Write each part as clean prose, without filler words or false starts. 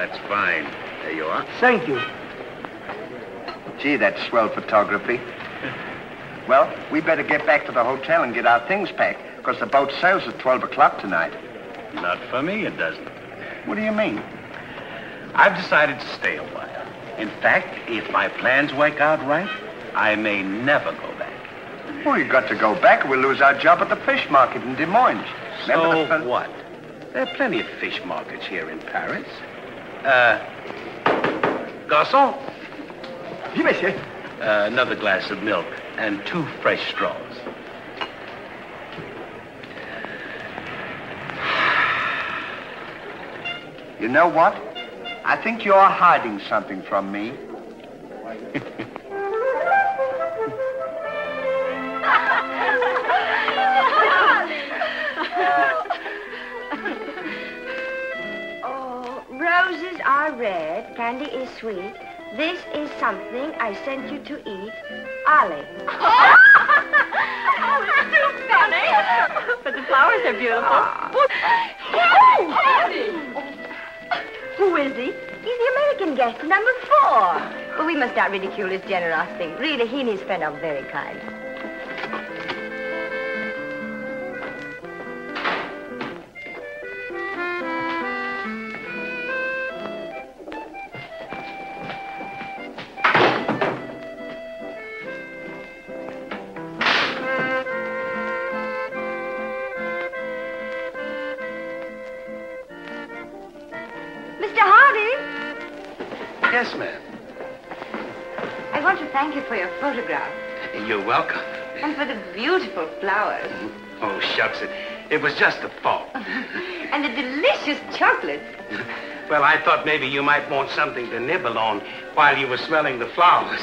that's fine. There you are. Thank you. Gee, that's swell photography. Well, we better get back to the hotel and get our things packed, because the boat sails at 12 o'clock tonight. Not for me, it doesn't. What do you mean? I've decided to stay a while. In fact, if my plans work out right, I may never go back. Well, you've got to go back or we'll lose our job at the fish market in Des Moines. So what? There are plenty of fish markets here in Paris. Garçon? Oui, monsieur. Another glass of milk and 2 fresh straws. You know what? I think you're hiding something from me. Oh, roses are red, candy is sweet. This is something I sent you to eat. Ollie. Oh, it's too funny. But the flowers are beautiful. Who is he? He's the American guest, number 4. Well, we must not ridicule his generosity. Really, he and his friend are very kind. Yes, ma'am. I want to thank you for your photograph. You're welcome. And for the beautiful flowers. Oh, shucks. It was just a thought. And the delicious chocolates. Well, I thought maybe you might want something to nibble on while you were smelling the flowers.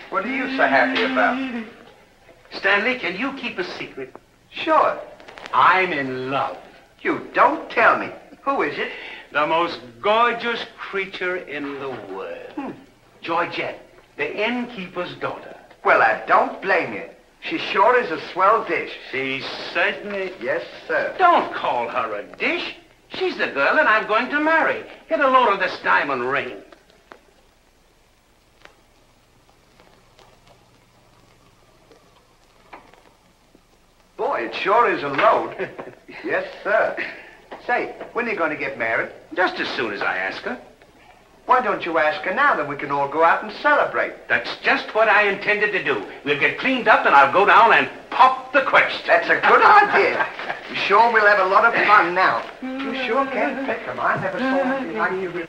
What are you so happy about? Stanley, can you keep a secret? Sure. I'm in love. You don't tell me. Who is it? The most gorgeous creature in the world. Georgette, the innkeeper's daughter. Well, I don't blame you. She sure is a swell dish. She certainly... Yes, sir. Don't call her a dish. She's the girl that I'm going to marry. Get a load of this diamond ring. Boy, it sure is a load. Yes, sir. Say, when are you going to get married? Just as soon as I ask her. Why don't you ask her now, then we can all go out and celebrate? That's just what I intended to do. We'll get cleaned up and I'll go down and pop the question. That's a good idea. You sure we'll have a lot of fun now. You sure can pick them. I never saw anything like you.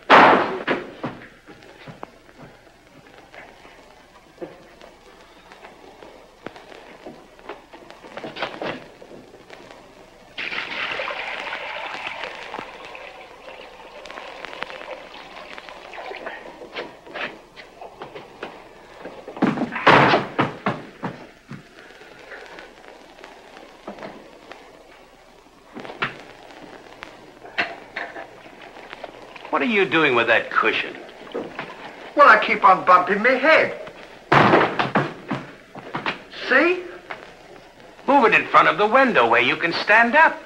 What are you doing with that cushion? Well, I keep on bumping my head. See? Move it in front of the window where you can stand up.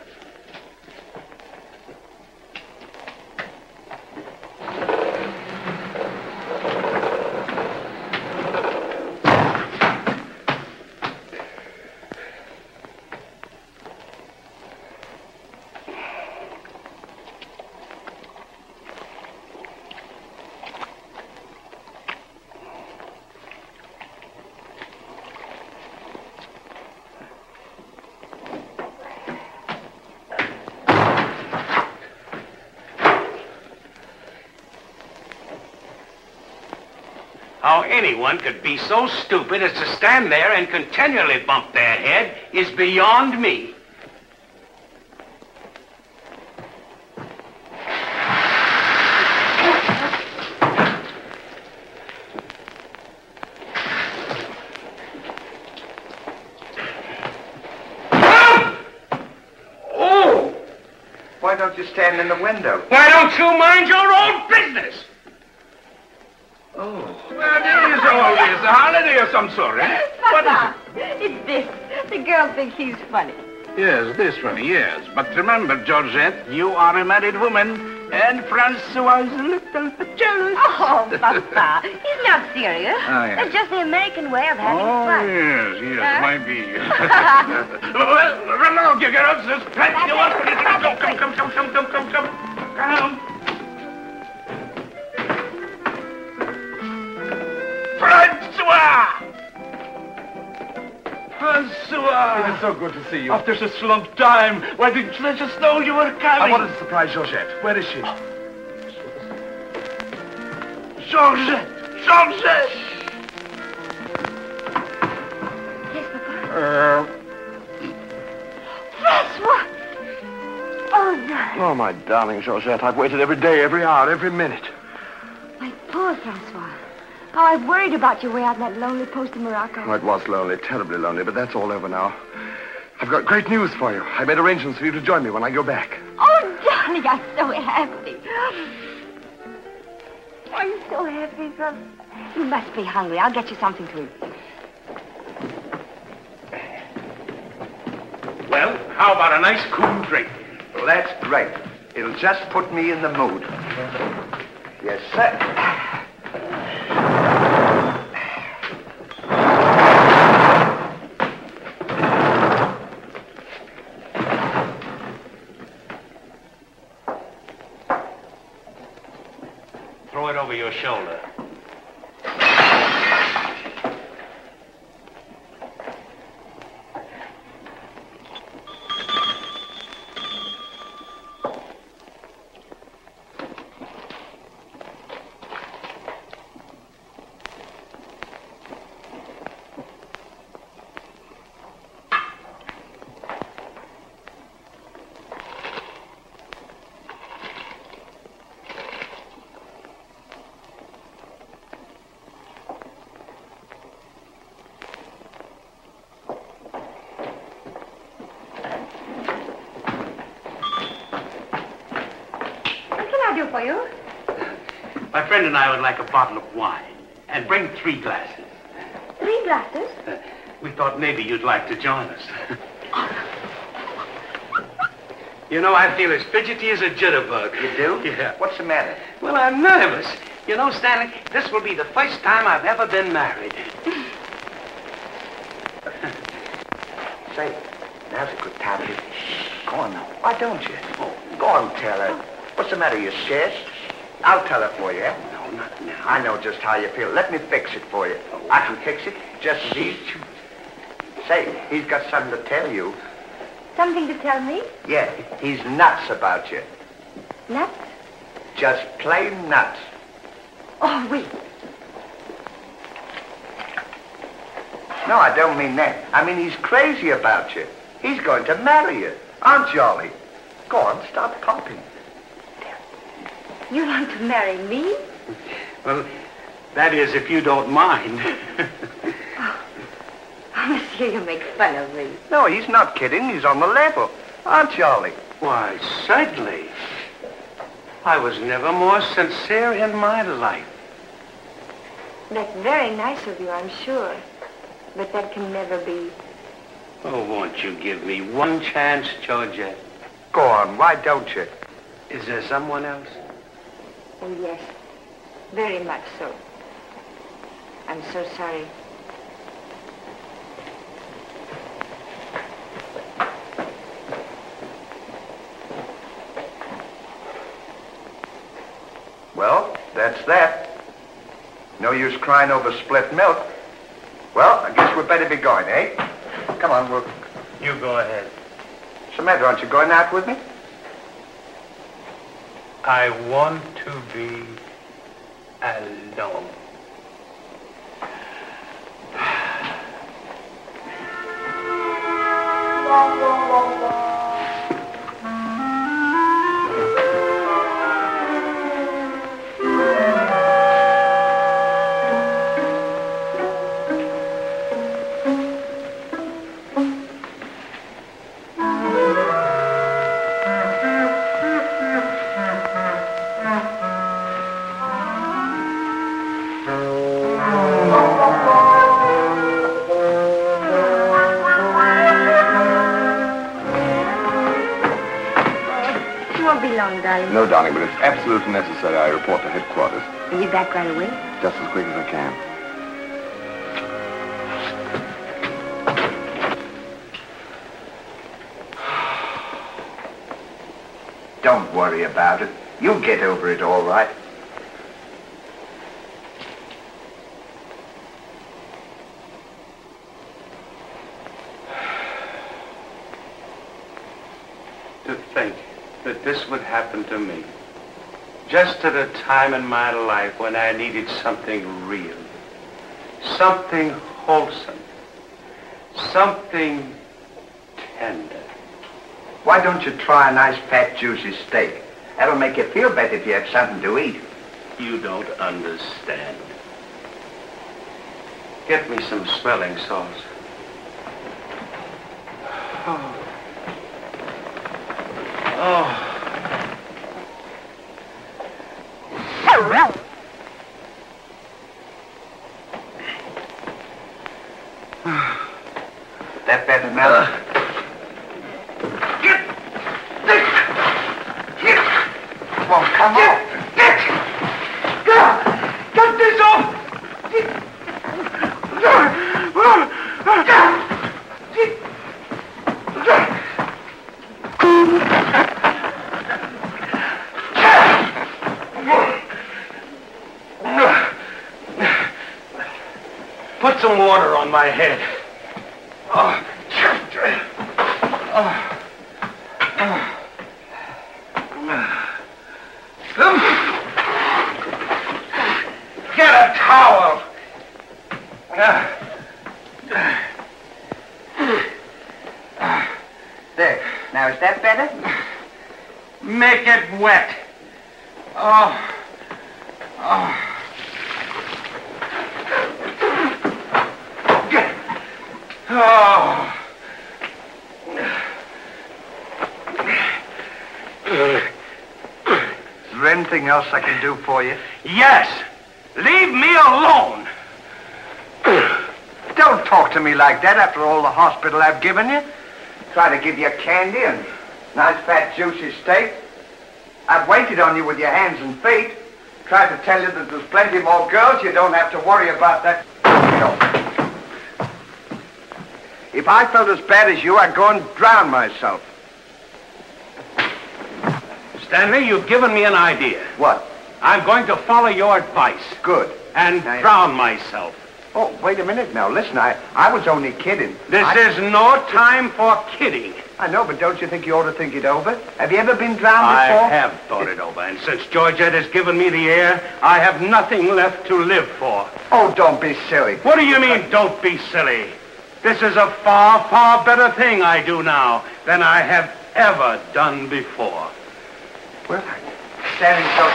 How anyone could be so stupid as to stand there and continually bump their head is beyond me. Why don't you stand in the window? Why don't you mind your own business? Oh. Well, it is always a holiday of some sort, eh? What is Papa, it's this. The girl thinks he's funny. it? Yes, this funny, yes. But remember, Georgette, you are a married woman, and Francois is a little bit jealous. Oh, Papa, he's not serious. Oh, yes. It's just the American way of having Oh, fun. yes, Huh? might be. Well, run along, you girls. There's plenty of work. Come. Francois! It's so good to see you. After such a long time, why didn't you let us know you were I coming? wanted to surprise Georgette. Where is she? Georgette! Yes, Papa. Francois! Oh, no. Oh, my darling Georgette, I've waited every day, every hour, every minute. My poor Francois. How I've worried about you way out in that lonely post in Morocco. Oh, it was lonely, terribly lonely, but that's all over now. I've got great news for you. I made arrangements for you to join me when I go back. Oh, darling, I'm so happy. I'm so happy, Francois. You must be hungry. I'll get you something to eat. Well, how about a nice cool drink? Well, that's great. It'll just put me in the mood. Yes, sir. Throw it over your shoulder. For you? My friend and I would like a bottle of wine. And bring 3 glasses. 3 glasses? We thought maybe you'd like to join us. You know, I feel as fidgety as a jitterbug. You do? Yeah. What's the matter? Well, I'm nervous. You know, Stanley, this will be the first time I've ever been married. Say, now's a good time to... Go on now. Why don't you? Oh, go on, tell her. What's the matter, you scared? I'll tell her for you, eh? No, not now. I know just how you feel. Let me fix it for you. I can fix it. Just see. Say, he's got something to tell you. Something to tell me? Yeah, he's nuts about you. Nuts? Just plain nuts. Oh, wait. No, I don't mean that. I mean he's crazy about you. He's going to marry you. Aren't you, Ollie? Go on, stop pumping. You want to marry me? Well, that is, if you don't mind. Oh, monsieur, you make fun of me. No, he's not kidding. He's on the level. Aren't you, Ollie? Why, certainly. I was never more sincere in my life. That's very nice of you, I'm sure. But that can never be. Oh, won't you give me one chance, Georgette? Go on, why don't you? Is there someone else? Oh, yes. Very much so. I'm so sorry. Well, that's that. No use crying over spilt milk. Well, I guess we'd better be going, eh? Come on, we'll... You go ahead. What's the matter? Aren't you going out with me? I want to be alone. long, darling. No, darling, but it's absolutely necessary I report to headquarters. Are you back right away? Just as quick as I can. Don't worry about it. You'll get over it all right. To think that this would happen to me. Just at a time in my life when I needed something real. Something wholesome. Something tender. Why don't you try a nice fat juicy steak? That'll make you feel better if you have something to eat. You don't understand. Get me some smelling salts. Oh. Oh. That better now? Well, come on. Get this off! Put some water on my head. Oh. Get a towel. There. Now, is that better? Make it wet. Oh. Oh. Oh. Is there anything else I can do for you? Yes. Leave me alone. Don't talk to me like that after all the hospital I've given you. Try to give you candy and nice fat juicy steak. I've waited on you with your hands and feet. Tried to tell you that there's plenty more girls. You don't have to worry about that. If I felt as bad as you, I'd go and drown myself. Stanley, you've given me an idea. What? I'm going to follow your advice. Good. And drown myself. Oh, wait a minute now. Listen, I was only kidding. This is no time for kidding. I know, but don't you think you ought to think it over? Have you ever been drowned before? I have thought it over, and since Georgette has given me the air, I have nothing left to live for. Oh, don't be silly. What do you mean, don't be silly? This is a far, far better thing I do now than I have ever done before. Well, standing so...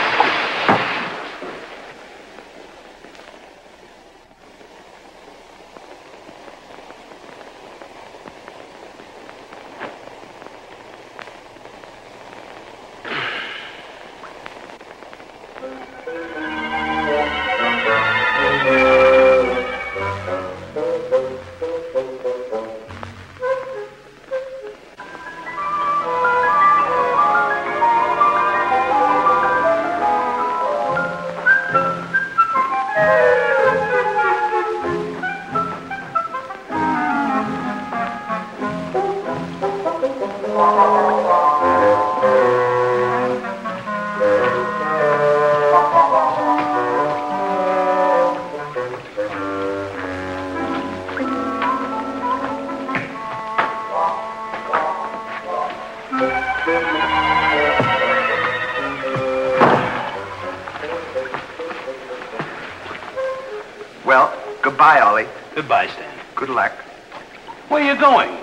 Well, goodbye, Ollie. Goodbye, Stan. Good luck. Where are you going?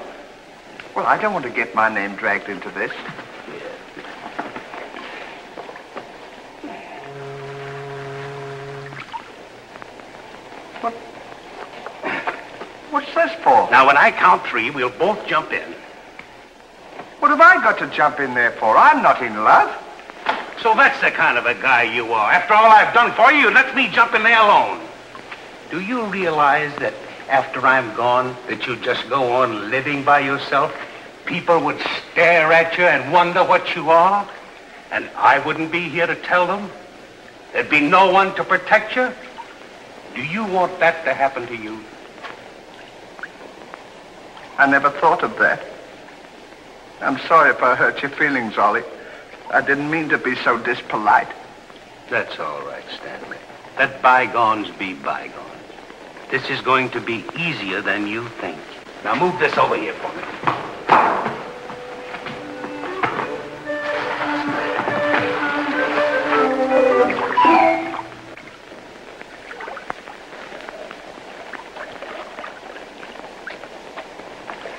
Well, I don't want to get my name dragged into this. What's this for? Now, when I count three, we'll both jump in. What have I got to jump in there for? I'm not in love. So that's the kind of a guy you are. After all I've done for you, let me jump in there alone. Do you realize that after I'm gone, that you just go on living by yourself? People would stare at you and wonder what you are. And I wouldn't be here to tell them? There'd be no one to protect you? Do you want that to happen to you? I never thought of that. I'm sorry if I hurt your feelings, Ollie. I didn't mean to be so dispolite. That's all right, Stanley. Let bygones be bygones. This is going to be easier than you think. Now move this over here for me.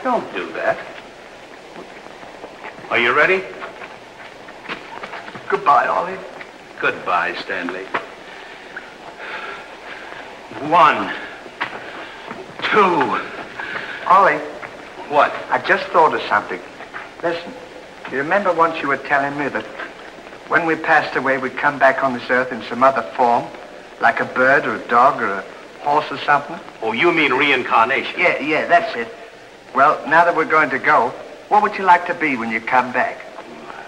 Don't do that. Are you ready? Goodbye, Ollie. Goodbye, Stanley. 1, 2. Ollie. What? I just thought of something. Listen, you remember once you were telling me that when we passed away, we'd come back on this earth in some other form? Like a bird or a dog or a horse or something? Oh, you mean reincarnation? Yeah, that's it. Well, now that we're going to go, what would you like to be when you come back?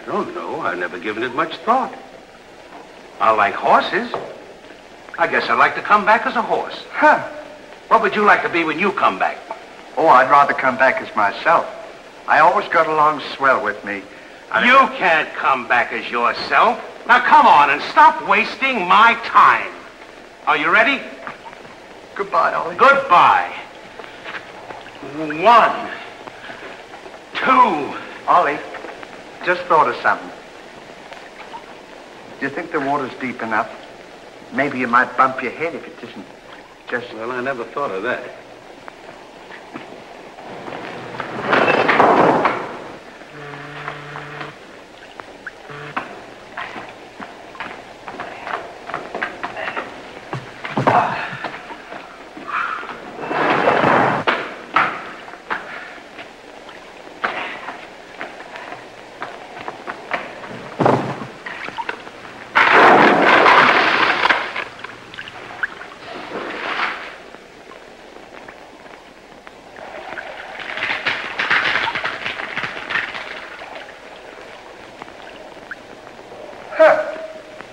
I don't know. I've never given it much thought. I like horses. I guess I'd like to come back as a horse. Huh. What would you like to be when you come back? Oh, I'd rather come back as myself. I always got along swell with me. You can't come back as yourself. Now, come on and stop wasting my time. Are you ready? Goodbye, Ollie. Goodbye. 1, 2. Ollie, just thought of something. Do you think the water's deep enough? Maybe you might bump your head if it isn't just... Well, I never thought of that.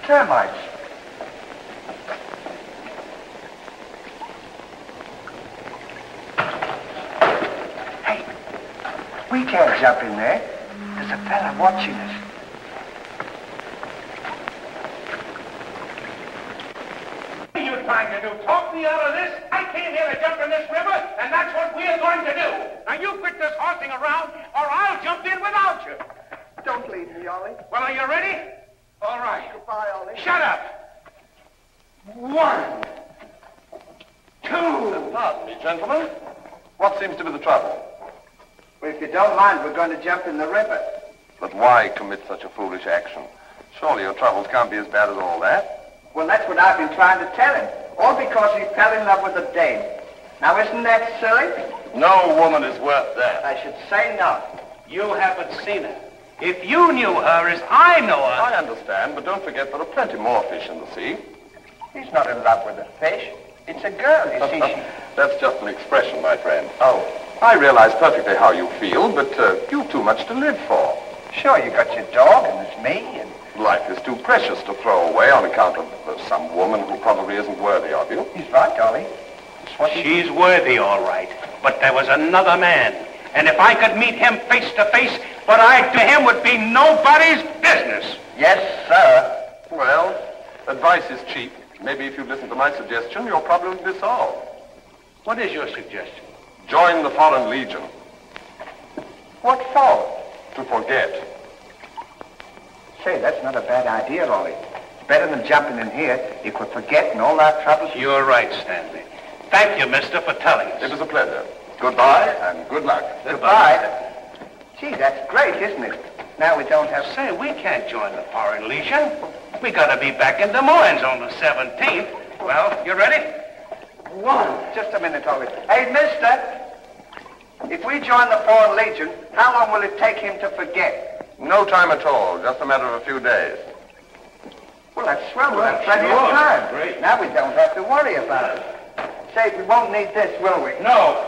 Termites. Hey, we can't jump in there. There's a fella watching us. What are you trying to do? Talk me out of this? I came here to jump in this river, and that's what we're going to do. Now, you quit this horsing around, or I'll jump in without you. Don't leave me, Ollie. Well, are you ready? All right. Goodbye, Ollie. Shut up. 1, 2. Pardon me, gentlemen. What seems to be the trouble? Well, if you don't mind, we're going to jump in the river. But why commit such a foolish action? Surely your troubles can't be as bad as all that. Well, that's what I've been trying to tell him. All because he fell in love with a dame. Now, isn't that silly? No woman is worth that. I should say not. You haven't seen her. If you knew her as I know her... I understand, but don't forget there are plenty more fish in the sea. He's not in love with a fish. It's a girl, you see. That's just an expression, my friend. Oh, I realize perfectly how you feel, but you've too much to live for. sure, you got your dog, and there's me, and... Life is too precious to throw away on account of some woman who probably isn't worthy of you. He's right, Ollie. It's what he... She's worthy, all right. But there was another man. And if I could meet him face to face, what I do to him would be nobody's business. Yes, sir. Well, advice is cheap. Maybe if you listen to my suggestion, your problem will be solved. What is your suggestion? Join the Foreign Legion. What for? To forget. Say, that's not a bad idea, Ollie. It's better than jumping in here. You could forget and all our troubles. You're right, Stanley. Thank you, mister, for telling us. It was a pleasure. Goodbye and good luck. Goodbye. Gee, that's great, isn't it? Now we don't have... Say, we can't join the Foreign Legion. We gotta be back in Des Moines on the 17th. Well, you ready? Just a minute, Ollie. Hey, mister. If we join the Foreign Legion, how long will it take him to forget? No time at all. Just a matter of a few days. Well, that's swell. We'll have plenty of time. Great. Now we don't have to worry about it. Say, we won't need this, will we? No.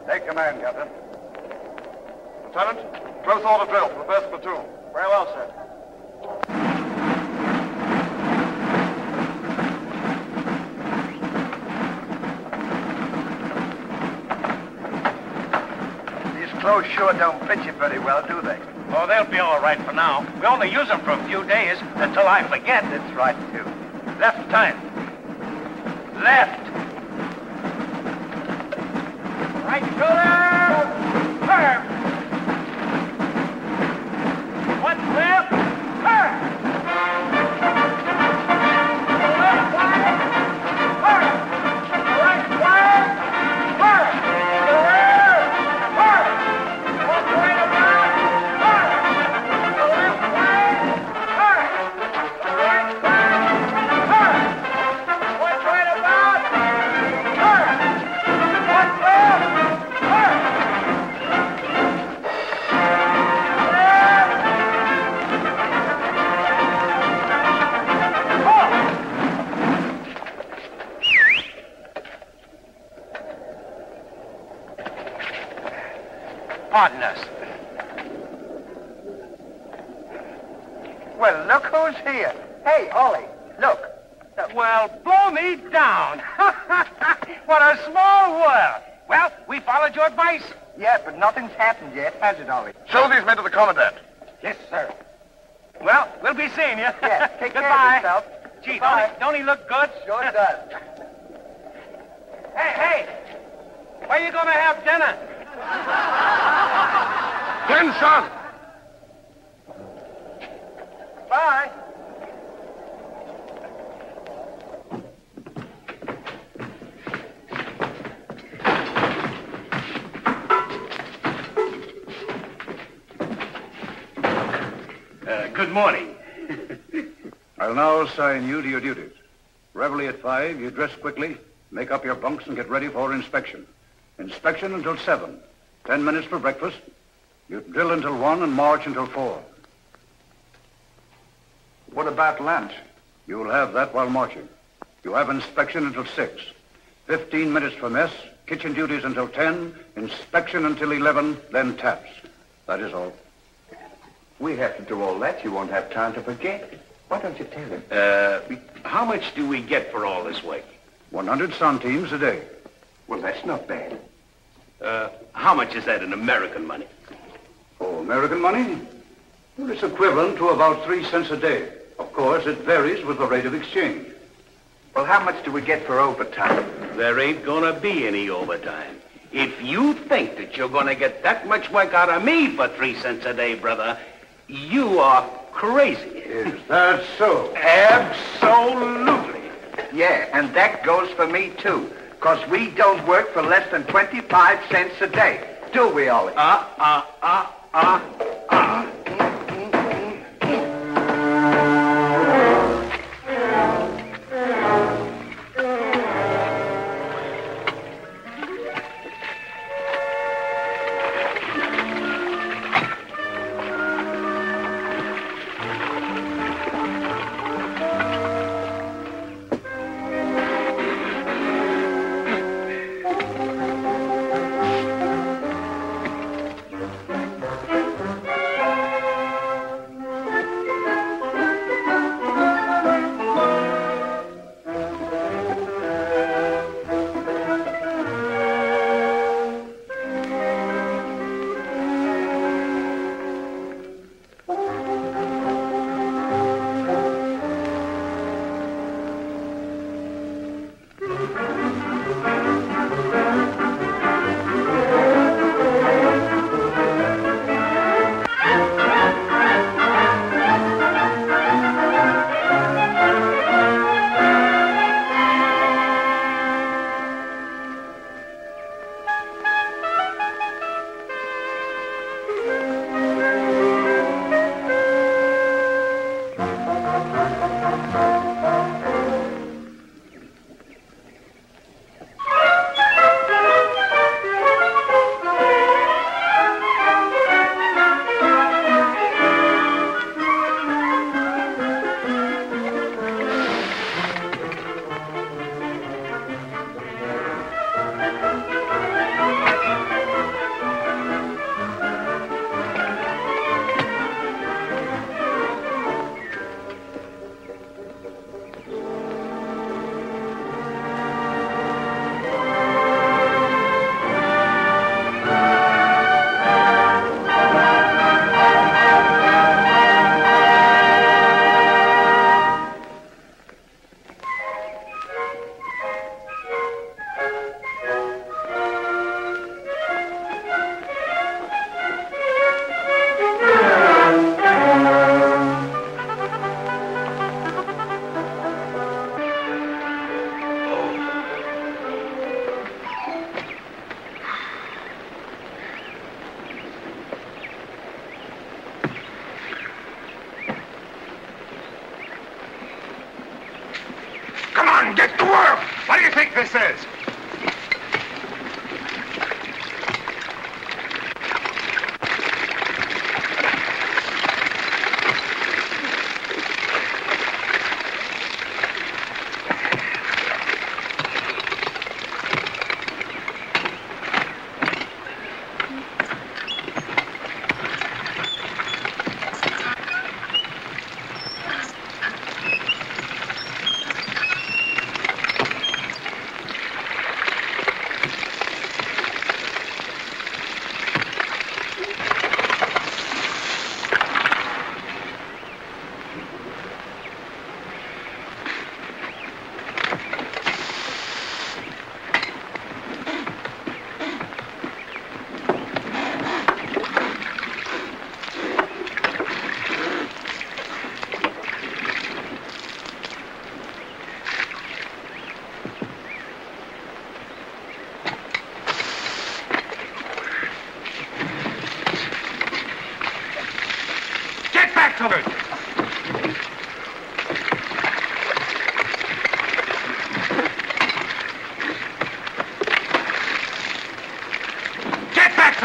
Take command, Captain. Lieutenant, close order drill for the first platoon. Very well, sir. These clothes sure don't fit you very well, do they? Oh, they'll be all right for now. We only use them for a few days until I forget. That's right, too. Left time. Left. Right shoulder. Turn. One left. Turn. Left side. Turn. Right side. Turn. To the rear. Turn. One right about. Turn. To the left side. Turn. To the right side. Turn. One right about. Turn. One left. Turn. Pardon us. Well, look who's here. Hey, Ollie, look. Well, blow me down. What a small world. Well, we followed your advice. Yeah, but nothing's happened yet, has it, Ollie? Show these men to the commandant. Yes, sir. Well, we'll be seeing you. Yeah, take care Goodbye. of yourself. Gee, Goodbye. don't he look good? Sure does. Hey, where you gonna have dinner? Attention! Bye. Good morning. I'll now assign you to your duties. Reveille at 5, you dress quickly, make up your bunks, and get ready for inspection. Inspection until 7. 10 minutes for breakfast. You drill until 1 and march until 4. What about lunch? You'll have that while marching. You have inspection until 6. 15 minutes for mess, kitchen duties until 10, inspection until 11, then taps. That is all. We have to do all that. You won't have time to forget. Why don't you tell him? How much do we get for all this work? 100 centimes a day. Well, that's not bad. How much is that in American money? Oh, American money? Well, it's equivalent to about 3 cents a day. Of course, it varies with the rate of exchange. Well, how much do we get for overtime? There ain't gonna be any overtime. If you think that you're gonna get that much work out of me for 3 cents a day, brother, you are crazy. Is that so? Absolutely. Yeah, and that goes for me, too. Because we don't work for less than 25 cents a day. Do we, Ollie?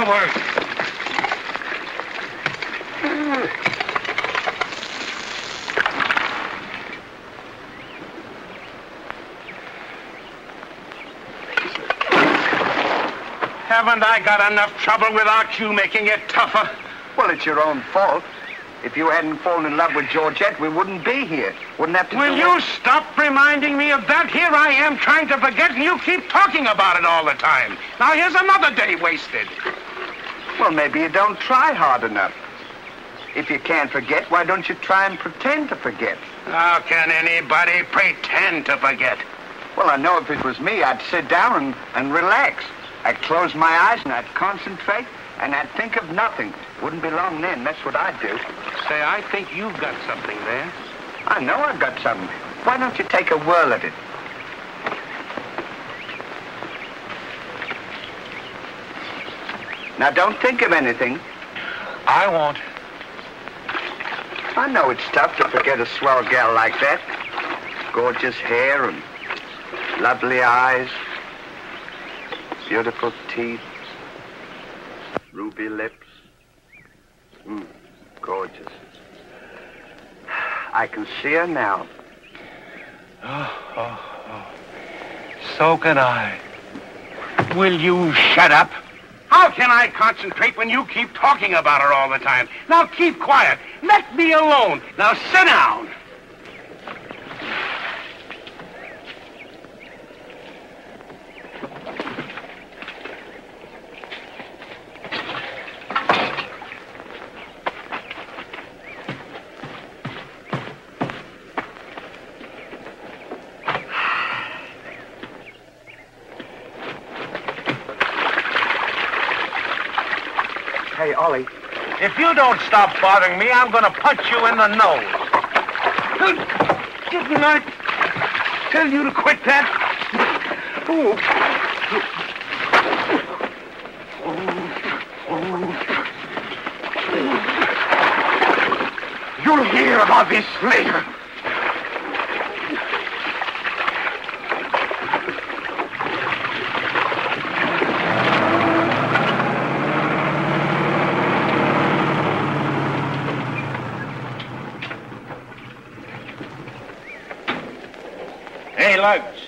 to work. Haven't I got enough trouble without you making it tougher? Well, it's your own fault. If you hadn't fallen in love with Georgette, we wouldn't be here. Wouldn't have to Will you stop reminding me of that? Here I am trying to forget, and you keep talking about it all the time. Now here's another day wasted. Well, maybe you don't try hard enough. If you can't forget, why don't you try and pretend to forget? How can anybody pretend to forget? Well, I know if it was me, I'd sit down and relax. I'd close my eyes and I'd concentrate and I'd think of nothing. Wouldn't be long then. That's what I'd do. Say, I think you've got something there. I know I've got something. Why don't you take a whirl at it? Now, don't think of anything. I won't. I know it's tough to forget a swell gal like that. Gorgeous hair and lovely eyes. Beautiful teeth. Ruby lips. Gorgeous. I can see her now. Oh. So can I. Will you shut up? How can I concentrate when you keep talking about her all the time? Now keep quiet. Let me alone. Now sit down. Hey, Ollie. If you don't stop bothering me, I'm going to punch you in the nose. Didn't I tell you to quit that? You'll hear about this later. Hey, Lugs,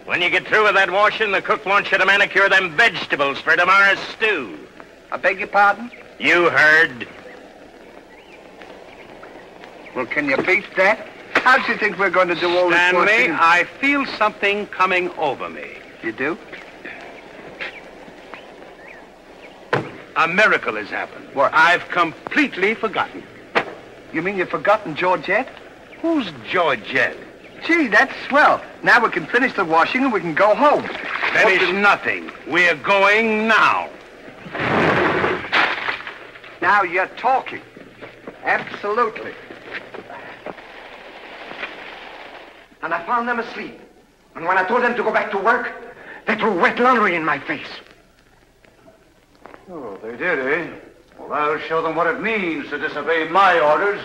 when you get through with that washing, the cook wants you to manicure them vegetables for tomorrow's stew. I beg your pardon? You heard. Well, can you beat that? How do you think we're going to do all this Stanley, washing? I feel something coming over me. You do? A miracle has happened. What? I've completely forgotten. You mean you've forgotten Georgette? Who's Georgette? Gee, that's swell. Now we can finish the washing and we can go home. Finish nothing. We're going now. Now you're talking. Absolutely. And I found them asleep. And when I told them to go back to work, they threw wet laundry in my face. Oh, they did, eh? Well, I'll show them what it means to disobey my orders.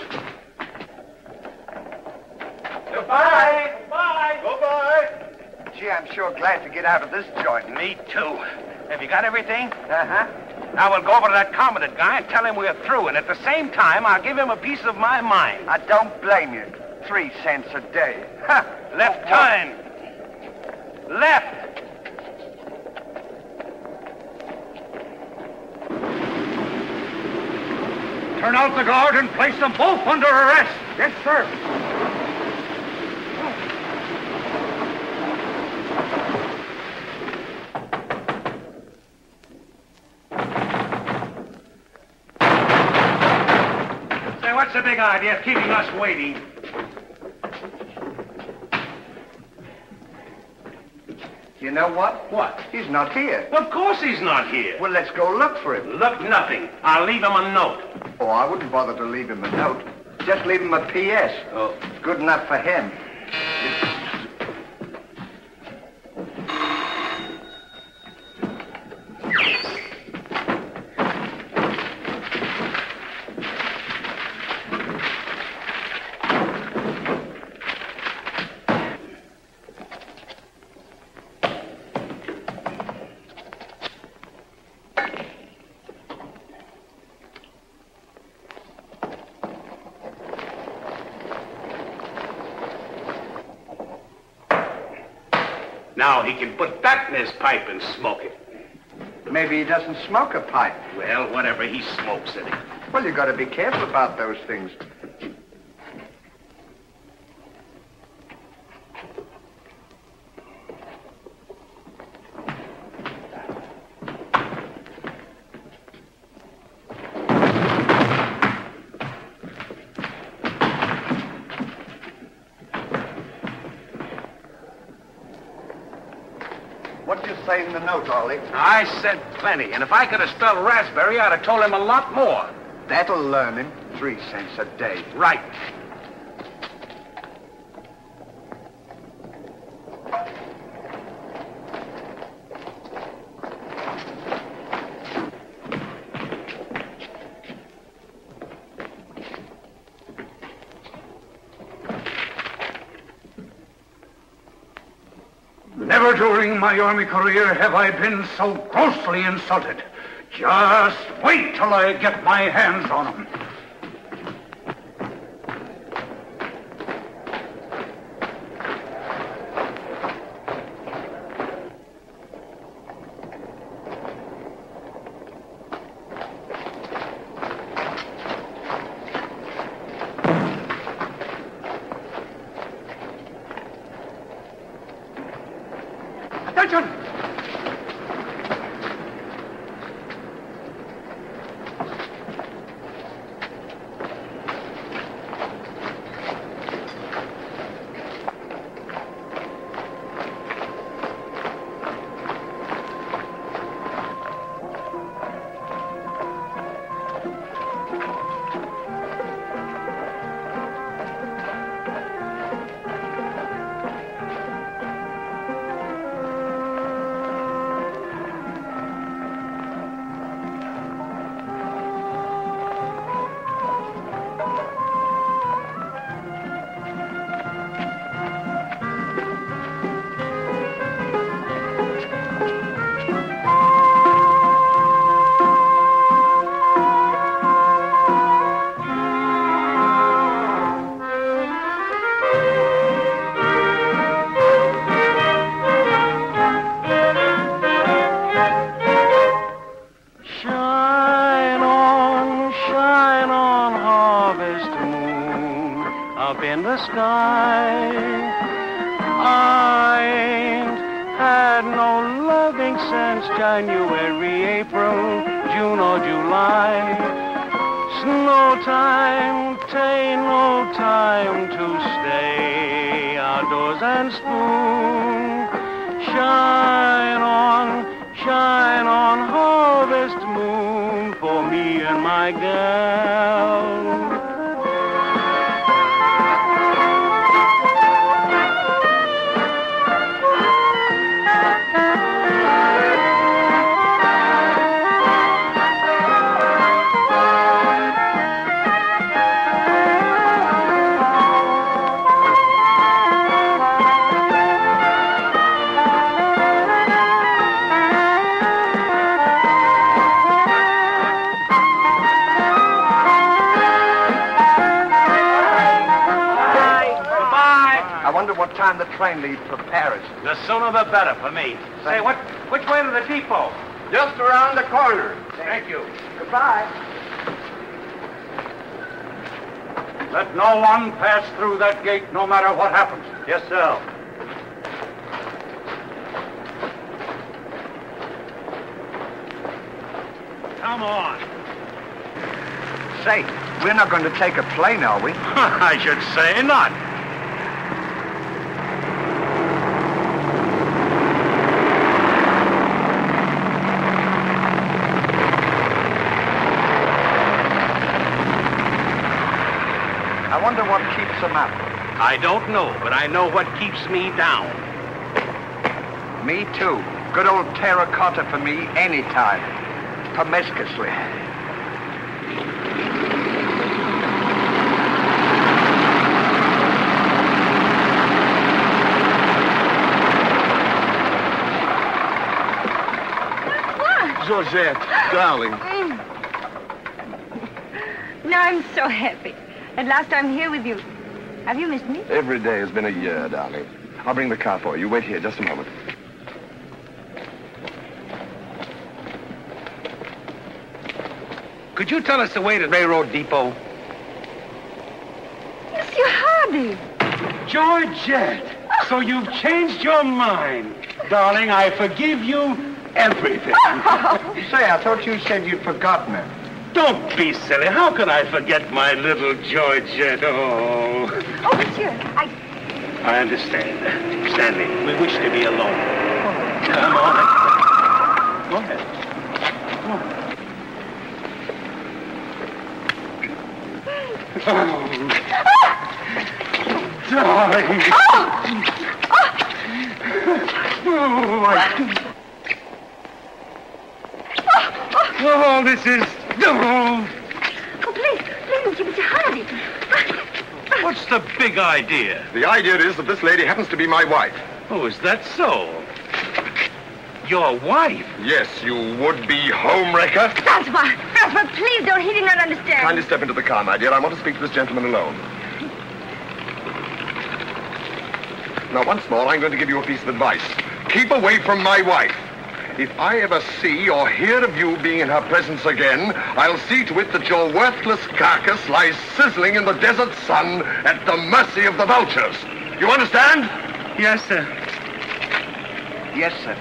Goodbye. Goodbye. Goodbye. Gee, I'm sure glad to get out of this joint. Me too. Have you got everything? Uh-huh. Now we'll go over to that commandant guy and tell him we're through, and at the same time, I'll give him a piece of my mind. I don't blame you. 3 cents a day. Ha! Left turn. Left. Turn out the guard and place them both under arrest. Yes, sir. Say, what's the big idea of keeping us waiting? You know what? What? He's not here. Of course he's not here. Well, let's go look for him. Look, nothing. I'll leave him a note. Oh, I wouldn't bother to leave him a note. Just leave him a P.S. Oh. It's good enough for him. Now he can put that in his pipe and smoke it. Maybe he doesn't smoke a pipe. Well, whatever he smokes it. Well, you got to be careful about those things. What did you say in the note, Ollie? I said plenty, and if I could have spelled raspberry, I'd have told him a lot more. That'll learn him. 3 cents a day. Right. Never during my army career have I been so grossly insulted. Just wait till I get my hands on him. Attention! Up in the sky, I ain't had no loving since January, April, June or July. Snow time, tain't no time to stay outdoors and spoon. Shine on, harvest moon for me and my gal. What time the train leaves for Paris? The sooner the better for me. Say, which way to the depot? Just around the corner. Thank you. Goodbye. Let no one pass through that gate, no matter what happens. Yes, sir. Come on. Say, we're not going to take a plane, are we? I should say not. I wonder what keeps them up. I don't know, but I know what keeps me down. Me too. Good old terracotta for me anytime. Promiscuously. Georgette, darling. Now I'm so happy. At last I'm here with you. Have you missed me? Every day has been a year, darling. I'll bring the car for you. Wait here just a moment. Could you tell us the way to Railroad Depot? Monsieur Hardy. Georgette, so you've changed your mind. Darling, I forgive you everything. Say, I thought you said you'd forgotten her. Don't be silly. How can I forget my little Georgette? Oh. Oh, monsieur, I understand. Stanley, we wish to be alone. Come on. Go ahead. Go on. Oh, darling. Oh, this is... Oh, please, Mr. Hardy. What's the big idea? The idea is that this lady happens to be my wife. Oh, is that so? Your wife? Yes, you would-be homewrecker. Francois, please don't. He did not understand. Kindly step into the car, my dear. I want to speak to this gentleman alone. Now, once more, I'm going to give you a piece of advice. Keep away from my wife. If I ever see or hear of you being in her presence again, I'll see to it that your worthless carcass lies sizzling in the desert sun at the mercy of the vultures. You understand? Yes, sir. Yes, sir.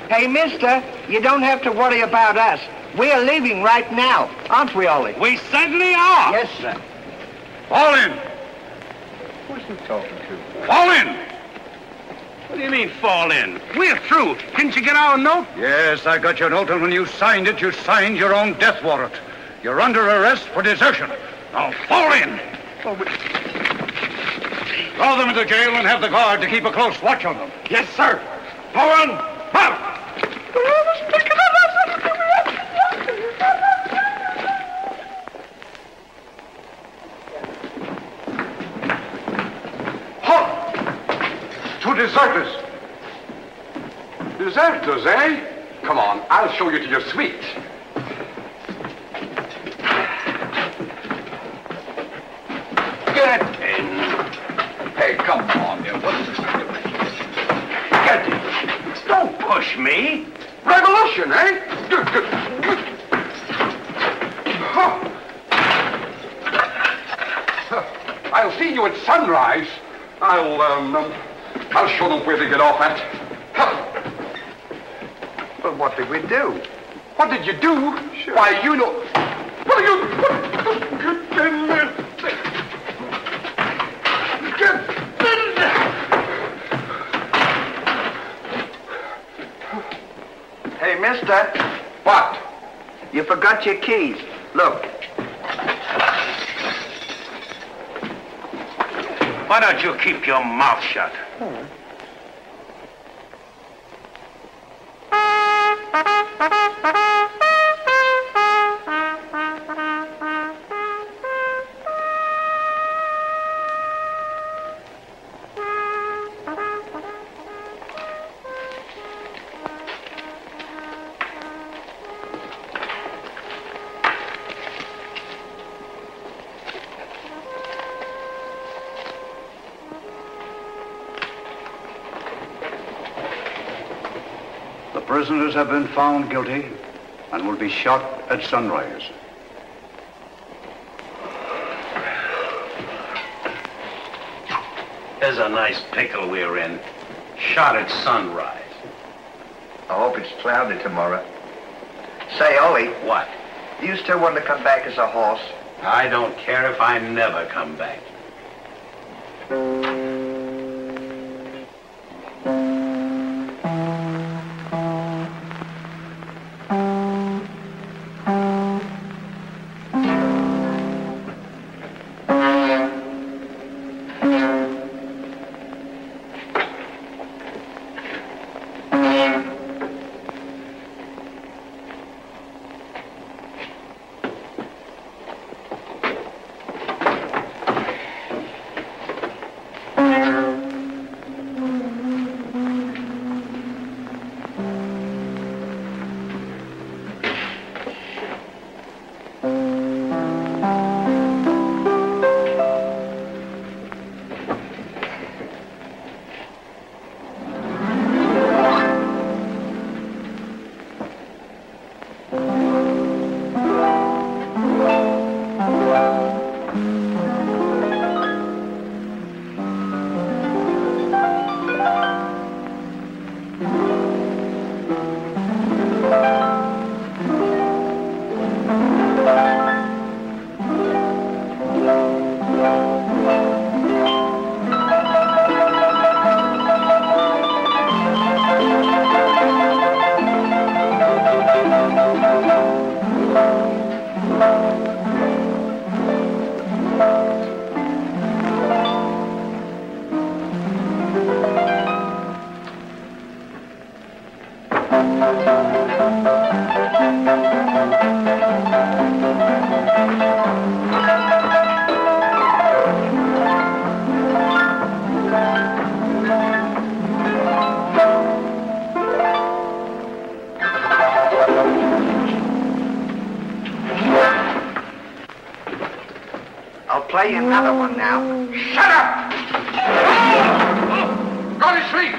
Hey, mister, you don't have to worry about us. We're leaving right now, aren't we, Ollie? We certainly are. Yes, sir. Fall in. Who's he talking to? Fall in. What do you mean, fall in? We're through. Didn't you get our note? Yes, I got your note, and when you signed it, you signed your own death warrant. You're under arrest for desertion. Now, fall in. Throw them into jail and have the guard to keep a close watch on them. Yes, sir. Owen, out. Two deserters. Deserters, eh? Come on, I'll show you to your suite. Get in. Hey, come on, dear. What's this doing? Get in. Don't push me. Revolution, eh? I'll see you at sunrise. I'll show them where they get off at. But what did we do? What did you do? Sure. Why, you know... What are you... Hey, mister. What? You forgot your keys. Look. Why don't you keep your mouth shut? Prisoners have been found guilty and will be shot at sunrise. There's a nice pickle we're in. Shot at sunrise. I hope it's cloudy tomorrow. Say, Ollie. What? Do you still want to come back as a horse? I don't care if I never come back. I'll play another one now. Shut up! Go to sleep!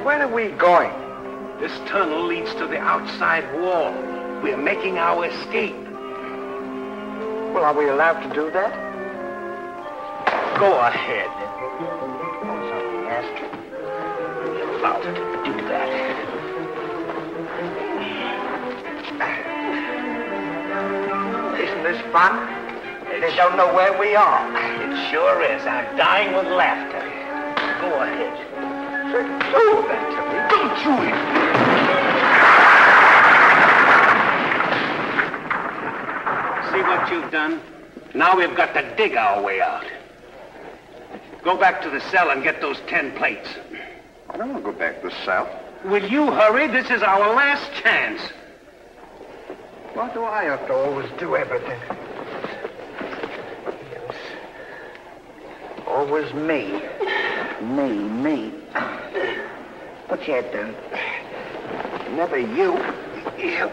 Where are we going? This tunnel leads to the outside wall. We're making our escape. Well, are we allowed to do that? Go ahead. Something asked. We're allowed to do that. Isn't this fun? They don't know where we are. It sure is. I'm dying with laughter. Go ahead. Do that to me. Don't you? See what you've done? Now we've got to dig our way out. Go back to the cell and get those 10 plates. I don't want to go back to the cell. Will you hurry? This is our last chance. Why do I have to always do everything? Yes. Always me. Me. What you had done? Never you. You.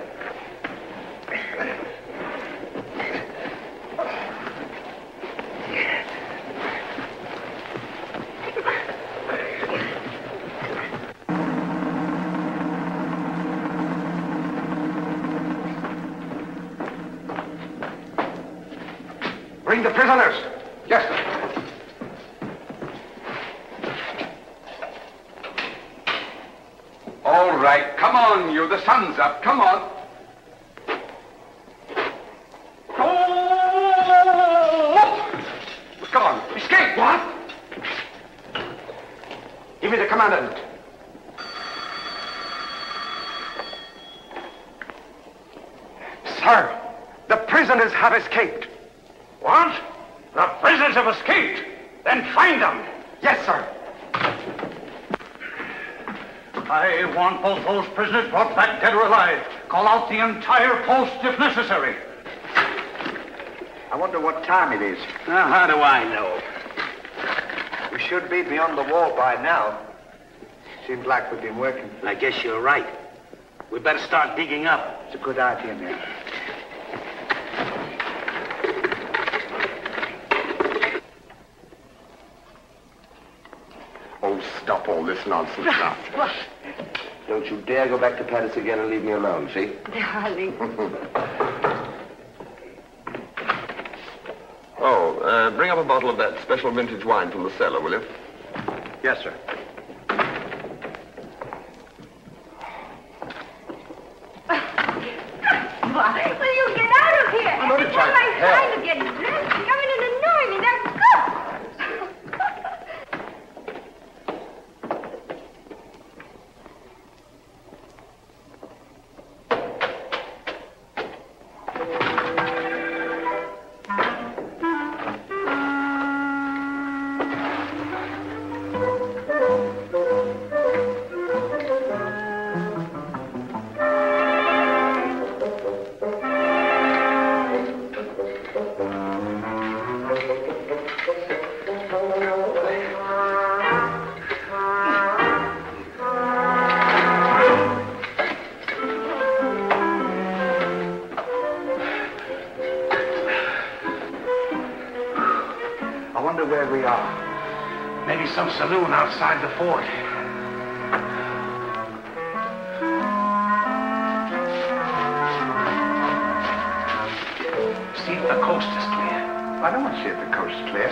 Bring the prisoners. Yes, sir. All right, come on, you. The sun's up. Come on. Oh! Come on. Escape. What? Give me the commandant. Sir, the prisoners have escaped. What? The prisoners have escaped? Then find them. Yes, sir. I want both those prisoners brought back dead or alive. Call out the entire post if necessary. I wonder what time it is. Now, how do I know? We should be beyond the wall by now. Seems like we've been working. I guess you're right. We better start digging up. It's a good idea, man. Oh, stop all this nonsense now. Don't you dare go back to Paris again and leave me alone, see? Darling. Oh, bring up a bottle of that special vintage wine from the cellar, will you? Yes, sir. Will you get out of here? I'm only Every trying time I'm to help. trying to get dressed, you come in and annoy me. Now, go! I wonder where we are. Maybe some saloon outside the fort. See if the coast is clear. I don't want to see if the coast is clear.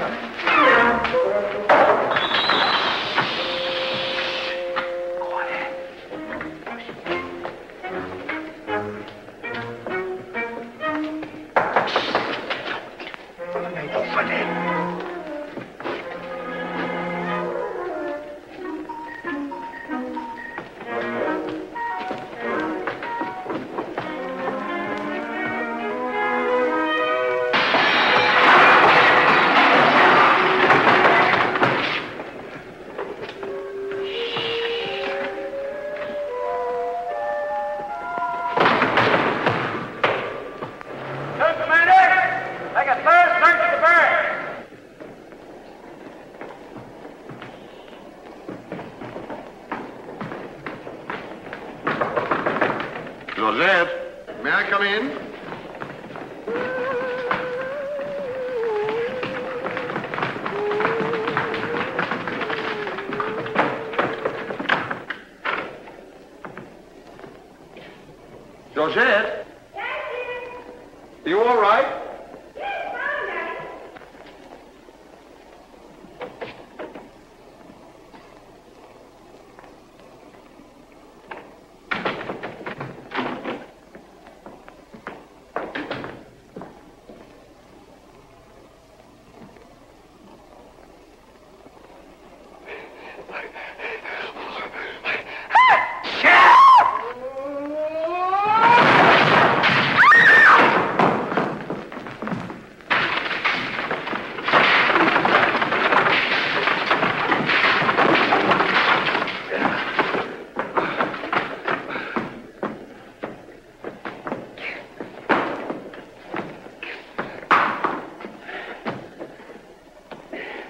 Joseph, may I come in? Joseph? You all right?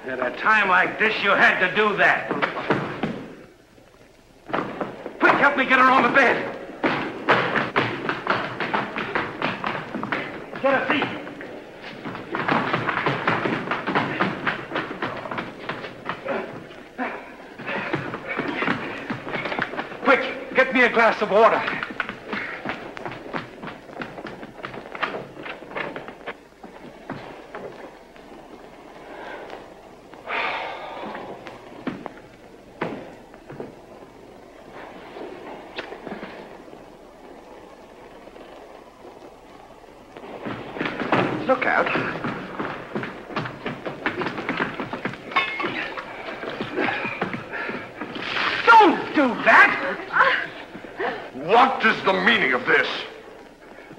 At a time like this, you had to do that. Quick, help me get her on the bed. Get a seat. Quick, get me a glass of water. Look out. Don't do that! What is the meaning of this?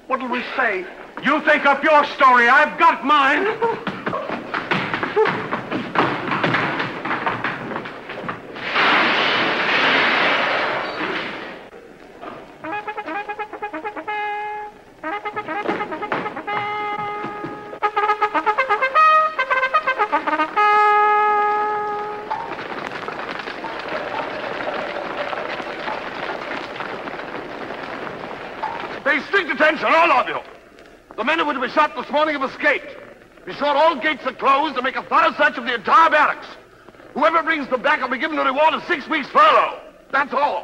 What'll we say? You think up your story. I've got mine. Pay strict attention, all of you. The men who were to be shot this morning have escaped. Be sure all gates are closed and make a thorough search of the entire barracks. Whoever brings them back will be given a reward of 6 weeks' furlough. That's all.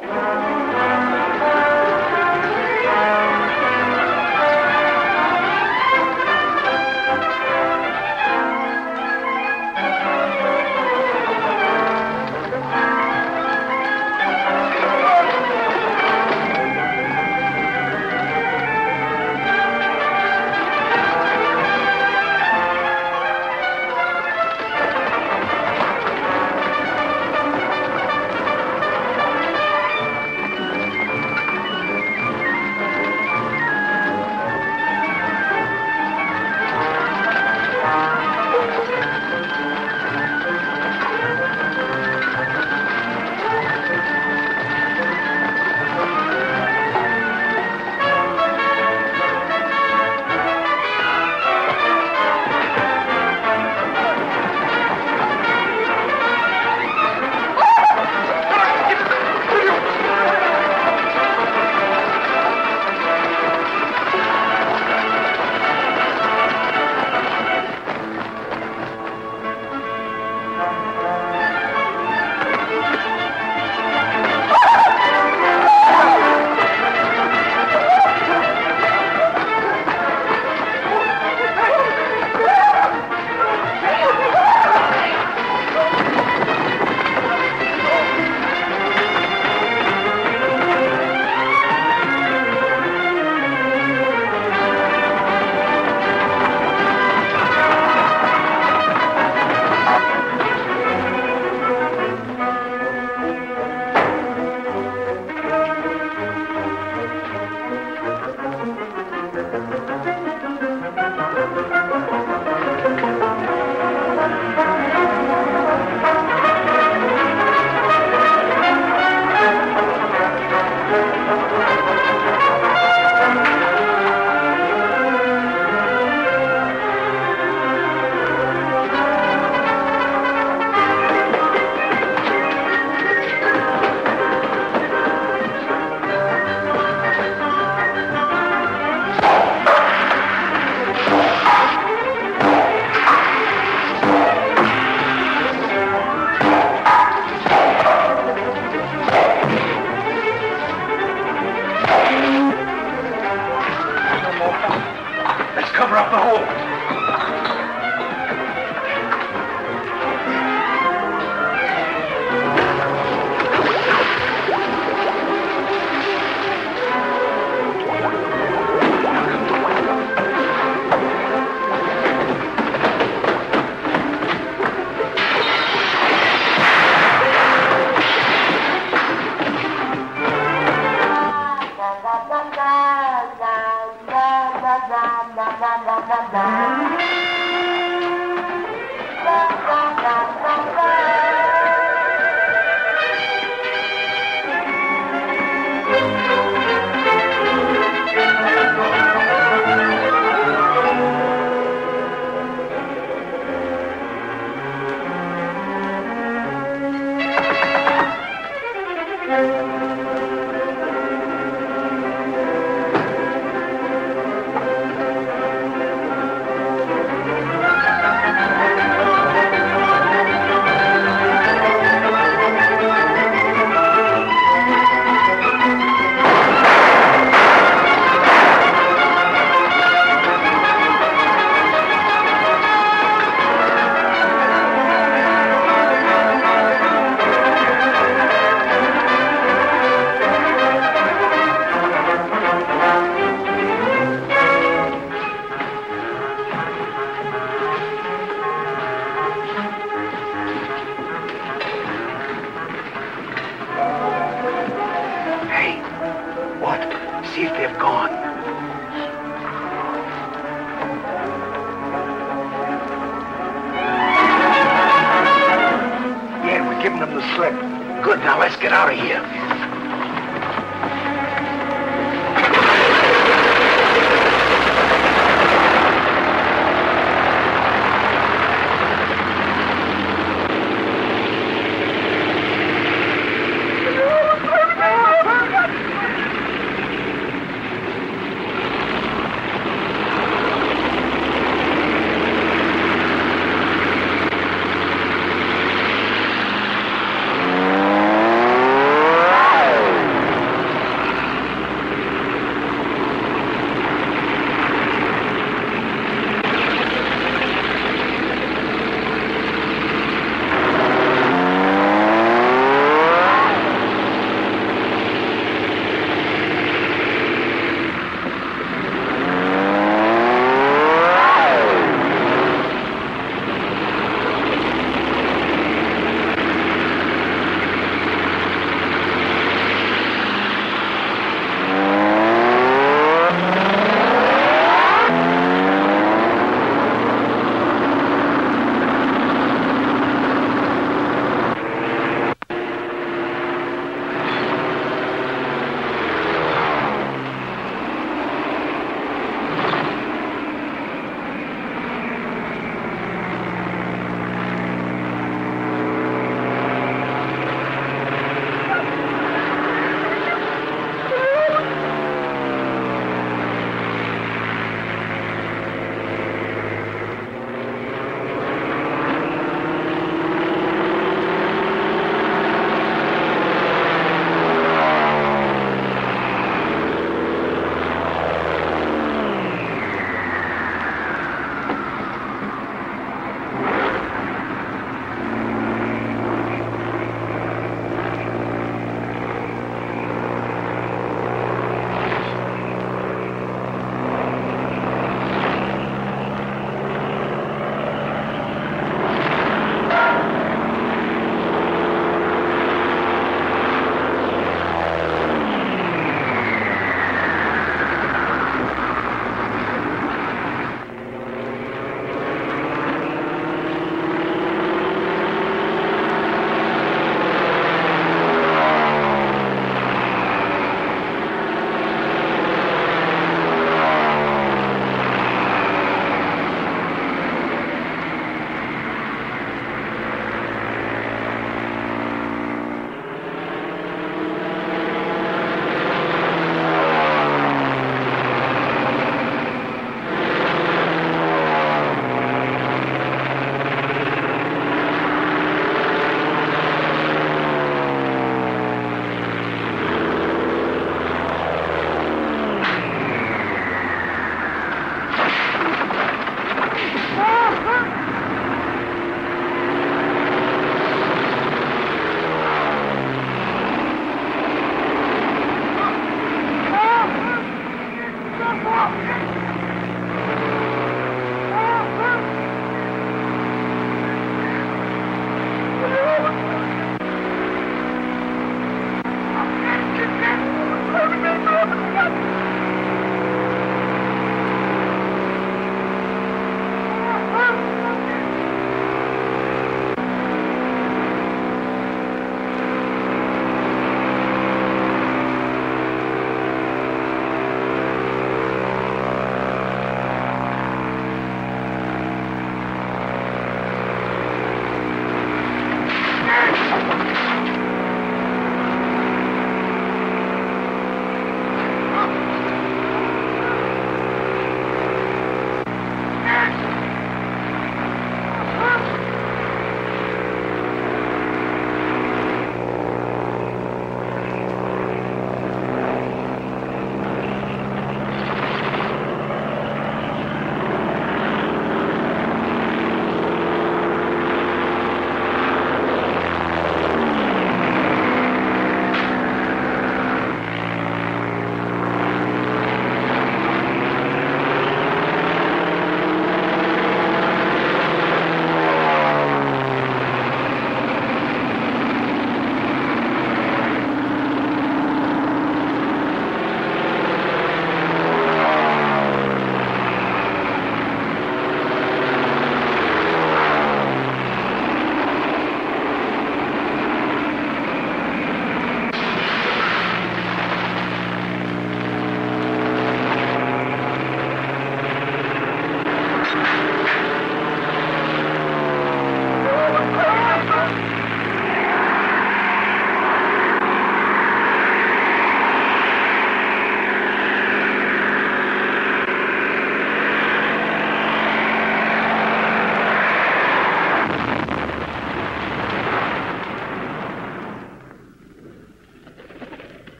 Good, now let's get out of here.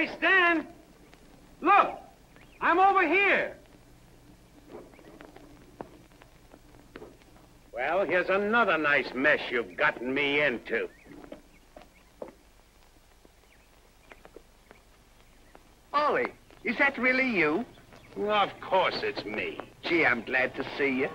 Hey, Stan! Look! I'm over here! Well, here's another nice mess you've gotten me into. Ollie, is that really you? Well, of course it's me. Gee, I'm glad to see you.